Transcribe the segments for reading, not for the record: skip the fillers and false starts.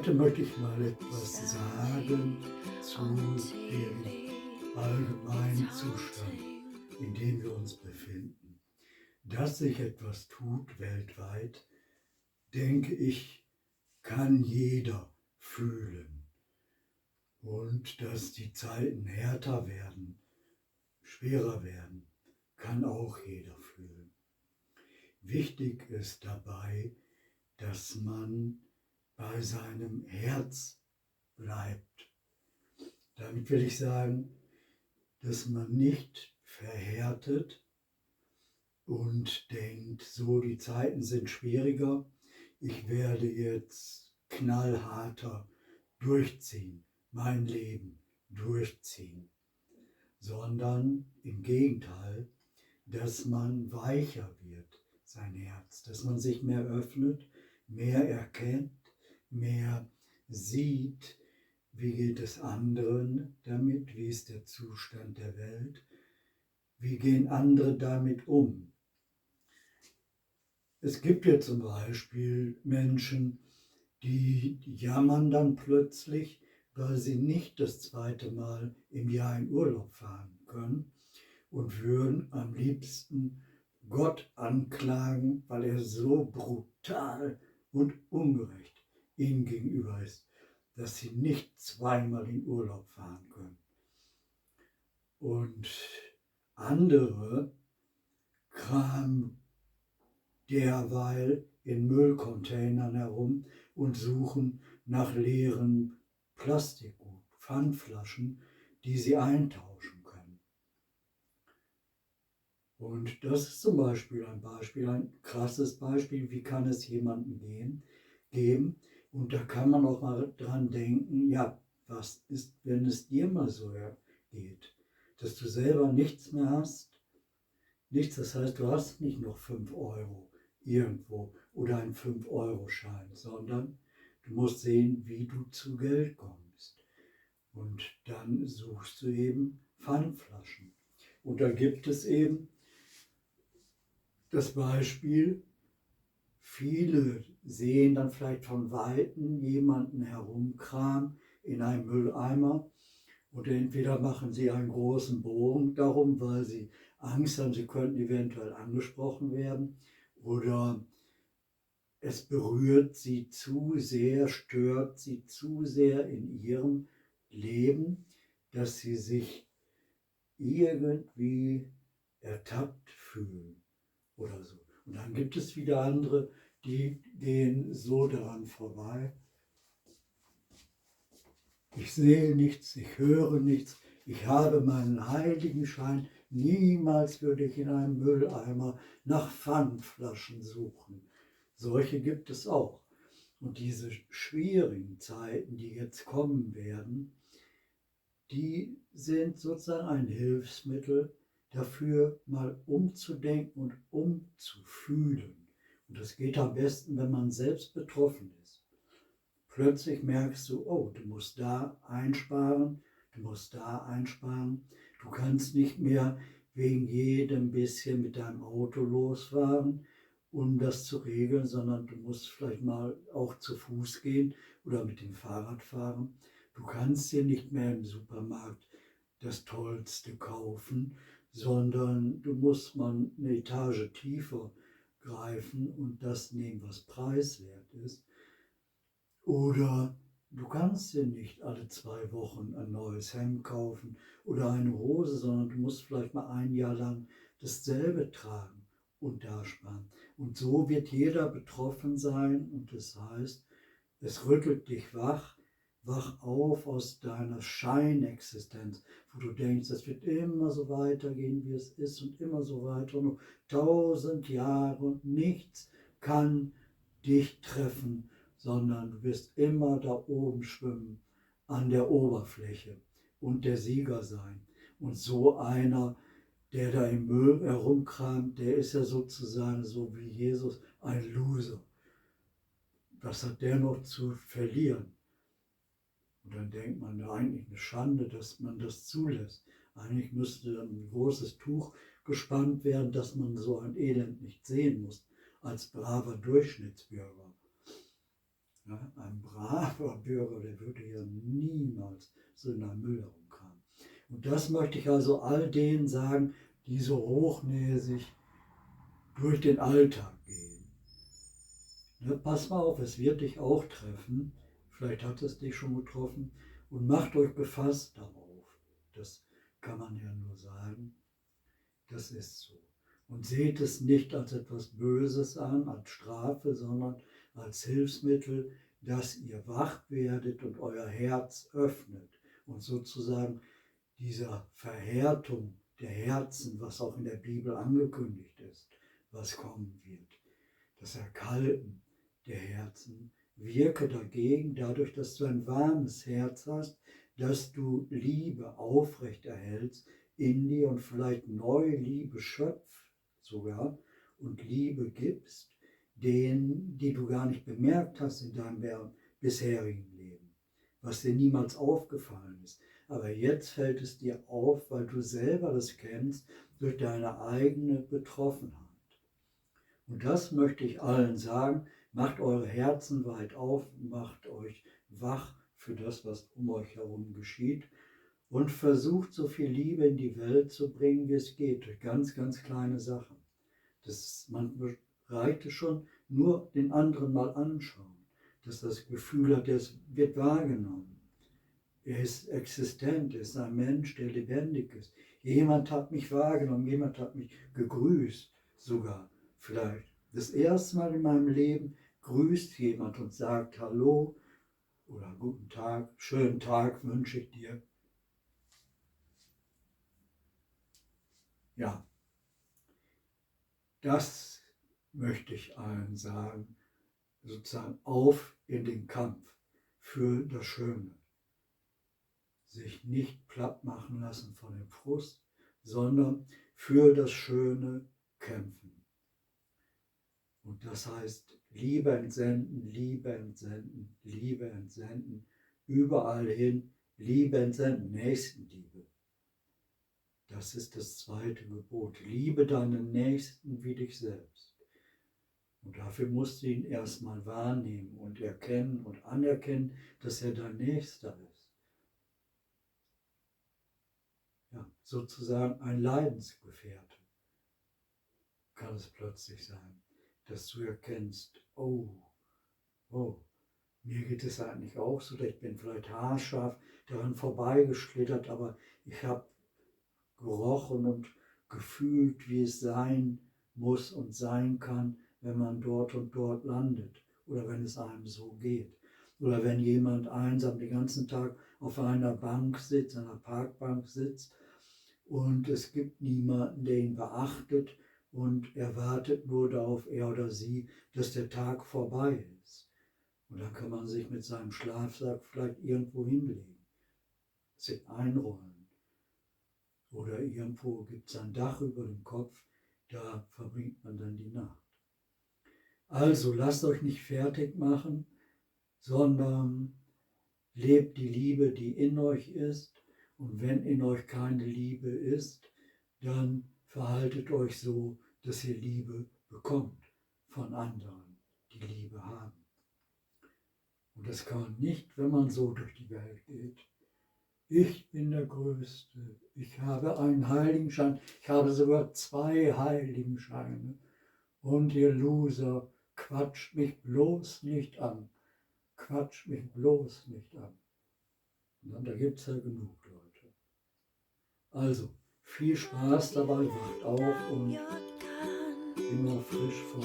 Heute möchte ich mal etwas sagen zu dem allgemeinen Zustand, in dem wir uns befinden. Dass sich etwas tut weltweit, denke ich, kann jeder fühlen. Und dass die Zeiten härter werden, schwerer werden, kann auch jeder fühlen. Wichtig ist dabei, dass man bei seinem Herz bleibt. Damit will ich sagen, dass man nicht verhärtet und denkt, so die Zeiten sind schwieriger, ich werde jetzt knallharter durchziehen, mein Leben durchziehen, sondern im Gegenteil, dass man weicher wird, sein Herz, dass man sich mehr öffnet, mehr erkennt, mehr sieht, wie geht es anderen damit, wie ist der Zustand der Welt, wie gehen andere damit um. Es gibt ja zum Beispiel Menschen, die jammern dann plötzlich, weil sie nicht das zweite Mal im Jahr in Urlaub fahren können und würden am liebsten Gott anklagen, weil er so brutal und ungerecht ihnen gegenüber ist, dass sie nicht zweimal in Urlaub fahren können. Und andere kramen derweil in Müllcontainern herum und suchen nach leeren Plastikgut, Pfandflaschen, die sie eintauschen können. Und das ist zum Beispiel ein krasses Beispiel, wie kann es jemandem geben. Und da kann man auch mal dran denken, ja, was ist, wenn es dir mal so geht, dass du selber nichts mehr hast, nichts, das heißt, du hast nicht noch 5 Euro irgendwo oder einen 5-Euro-Schein, sondern du musst sehen, wie du zu Geld kommst. Und dann suchst du eben Pfandflaschen. Und da gibt es eben das Beispiel, viele sehen dann vielleicht von Weitem jemanden herumkramen in einem Mülleimer und entweder machen sie einen großen Bogen darum, weil sie Angst haben, sie könnten eventuell angesprochen werden, oder es berührt sie zu sehr, stört sie zu sehr in ihrem Leben, dass sie sich irgendwie ertappt fühlen oder so. Und dann gibt es wieder andere, die gehen so daran vorbei. Ich sehe nichts, ich höre nichts, ich habe meinen Heiligenschein, niemals würde ich in einem Mülleimer nach Pfandflaschen suchen. Solche gibt es auch. Und diese schwierigen Zeiten, die jetzt kommen werden, die sind sozusagen ein Hilfsmittel dafür, mal umzudenken und umzufühlen. Und das geht am besten, wenn man selbst betroffen ist. Plötzlich merkst du, oh, du musst da einsparen, du musst da einsparen. Du kannst nicht mehr wegen jedem bisschen mit deinem Auto losfahren, um das zu regeln, sondern du musst vielleicht mal auch zu Fuß gehen oder mit dem Fahrrad fahren. Du kannst dir nicht mehr im Supermarkt das Tollste kaufen, sondern du musst mal eine Etage tiefer greifen und das nehmen, was preiswert ist. Oder du kannst dir nicht alle 2 Wochen ein neues Hemd kaufen oder eine Hose, sondern du musst vielleicht mal ein Jahr lang dasselbe tragen und da sparen. Und so wird jeder betroffen sein, und das heißt, es rüttelt dich wach auf aus deiner Scheinexistenz, wo du denkst, es wird immer so weitergehen, wie es ist, und immer so weiter, noch 1000 Jahre, und nichts kann dich treffen, sondern du wirst immer da oben schwimmen, an der Oberfläche, und der Sieger sein. Und so einer, der da im Müll herumkramt, der ist ja sozusagen so wie Jesus ein Loser. Was hat der noch zu verlieren? Und dann denkt man, ja, eigentlich eine Schande, dass man das zulässt. Eigentlich müsste dann ein großes Tuch gespannt werden, dass man so ein Elend nicht sehen muss, als braver Durchschnittsbürger. Ja, ein braver Bürger, der würde ja niemals so in einen Müll herumkramen. Und das möchte ich also all denen sagen, die so hochnäsig durch den Alltag gehen. Ne, pass mal auf, es wird dich auch treffen. Vielleicht hat es dich schon getroffen. Und macht euch gefasst darauf. Das kann man ja nur sagen. Das ist so. Und seht es nicht als etwas Böses an, als Strafe, sondern als Hilfsmittel, dass ihr wach werdet und euer Herz öffnet und sozusagen dieser Verhärtung der Herzen, was auch in der Bibel angekündigt ist, was kommen wird, das Erkalten der Herzen, wirke dagegen, dadurch, dass du ein warmes Herz hast, dass du Liebe aufrechterhältst in dir und vielleicht neue Liebe schöpfst sogar und Liebe gibst, denen, die du gar nicht bemerkt hast in deinem bisherigen Leben, was dir niemals aufgefallen ist. Aber jetzt fällt es dir auf, weil du selber das kennst, durch deine eigene Betroffenheit. Und das möchte ich allen sagen, macht eure Herzen weit auf, macht euch wach für das, was um euch herum geschieht und versucht so viel Liebe in die Welt zu bringen, wie es geht, durch ganz, ganz kleine Sachen. Man reicht es schon, nur den anderen mal anschauen, dass das Gefühl hat, es wird wahrgenommen. Er ist existent, er ist ein Mensch, der lebendig ist. Jemand hat mich wahrgenommen, jemand hat mich gegrüßt, sogar vielleicht. Das erste Mal in meinem Leben grüßt jemand und sagt Hallo oder guten Tag, schönen Tag wünsche ich dir. Ja, das möchte ich allen sagen, sozusagen auf in den Kampf für das Schöne. Sich nicht platt machen lassen von dem Frust, sondern für das Schöne kämpfen. Und das heißt, Liebe entsenden, Liebe entsenden, Liebe entsenden, überall hin, Liebe entsenden, Nächstenliebe. Das ist das zweite Gebot. Liebe deinen Nächsten wie dich selbst. Und dafür musst du ihn erstmal wahrnehmen und erkennen und anerkennen, dass er dein Nächster ist. Ja, sozusagen ein Leidensgefährte kann es plötzlich sein, dass du erkennst, oh, mir geht es eigentlich auch so, ich bin vielleicht haarscharf daran vorbeigeschlittert, aber ich habe gerochen und gefühlt, wie es sein muss und sein kann, wenn man dort und dort landet oder wenn es einem so geht. Oder wenn jemand einsam den ganzen Tag auf einer Bank sitzt, einer Parkbank sitzt und es gibt niemanden, der ihn beachtet und er wartet nur darauf, er oder sie, dass der Tag vorbei ist. Und dann kann man sich mit seinem Schlafsack vielleicht irgendwo hinlegen, sich einrollen. Oder irgendwo gibt es ein Dach über dem Kopf, da verbringt man dann die Nacht. Also lasst euch nicht fertig machen, sondern lebt die Liebe, die in euch ist. Und wenn in euch keine Liebe ist, dann verhaltet euch so, dass ihr Liebe bekommt von anderen, die Liebe haben. Und das kann man nicht, wenn man so durch die Welt geht. Ich bin der Größte, ich habe einen Heiligenschein, ich habe sogar 2 Heiligenscheine. Und ihr Loser, quatscht mich bloß nicht an. Quatscht mich bloß nicht an. Und dann, da gibt es ja genug Leute. Also, viel Spaß dabei, wacht auf und immer frisch von.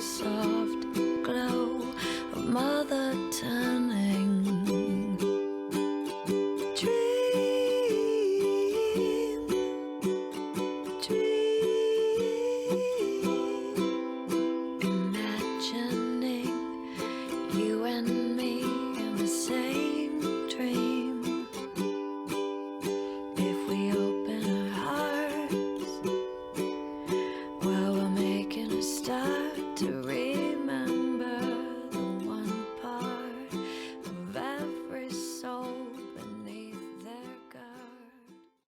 Soft glow of mother turning. Dream, dream, imagining you and me in the same